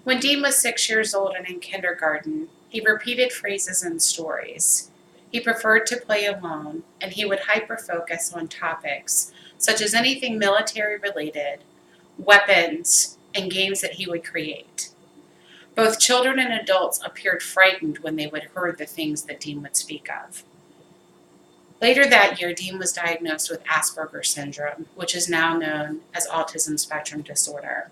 When Dean was 6 years old and in kindergarten, he repeated phrases and stories. He preferred to play alone, and he would hyper-focus on topics such as anything military-related, weapons, and games that he would create. Both children and adults appeared frightened when they would hear the things that Dean would speak of. Later that year, Dean was diagnosed with Asperger's syndrome, which is now known as autism spectrum disorder.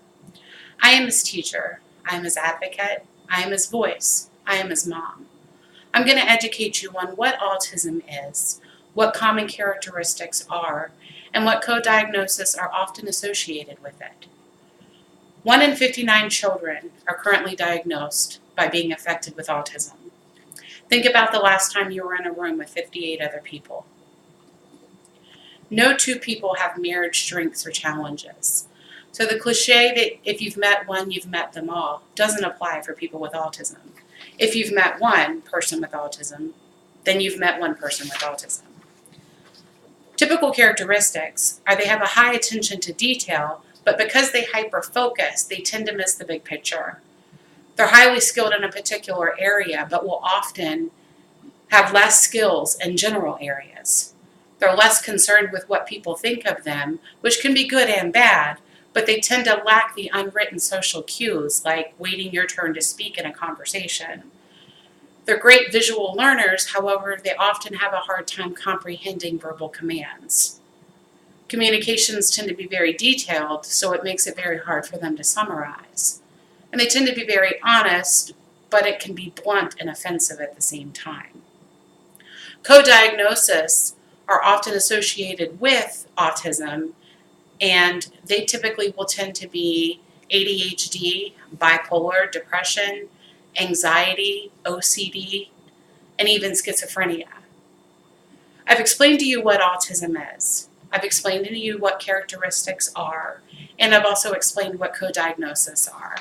I am his teacher. I am his advocate. I am his voice. I am his mom. I'm going to educate you on what autism is, what common characteristics are, and what co-diagnoses are often associated with it. 1 in 59 children are currently diagnosed by being affected with autism. Think about the last time you were in a room with 58 other people. No two people have mirrored strengths or challenges. So the cliche that if you've met one, you've met them all doesn't apply for people with autism. If you've met one person with autism, then you've met one person with autism. Typical characteristics are they have a high attention to detail, but because they hyper-focus, they tend to miss the big picture. They're highly skilled in a particular area, but will often have less skills in general areas. They're less concerned with what people think of them, which can be good and bad, but they tend to lack the unwritten social cues, like waiting your turn to speak in a conversation. They're great visual learners, however, they often have a hard time comprehending verbal commands. Communications tend to be very detailed, so it makes it very hard for them to summarize. And they tend to be very honest, but it can be blunt and offensive at the same time. Co-diagnoses are often associated with autism, and they typically will tend to be ADHD, bipolar, depression, anxiety, OCD, and even schizophrenia. I've explained to you what autism is. I've explained to you what characteristics are, and I've also explained what co-diagnoses are.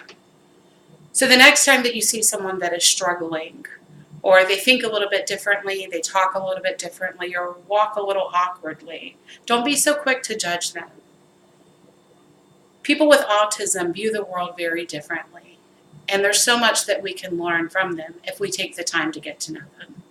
So the next time that you see someone that is struggling, or they think a little bit differently, they talk a little bit differently, or walk a little awkwardly, don't be so quick to judge them. People with autism view the world very differently, and there's so much that we can learn from them if we take the time to get to know them.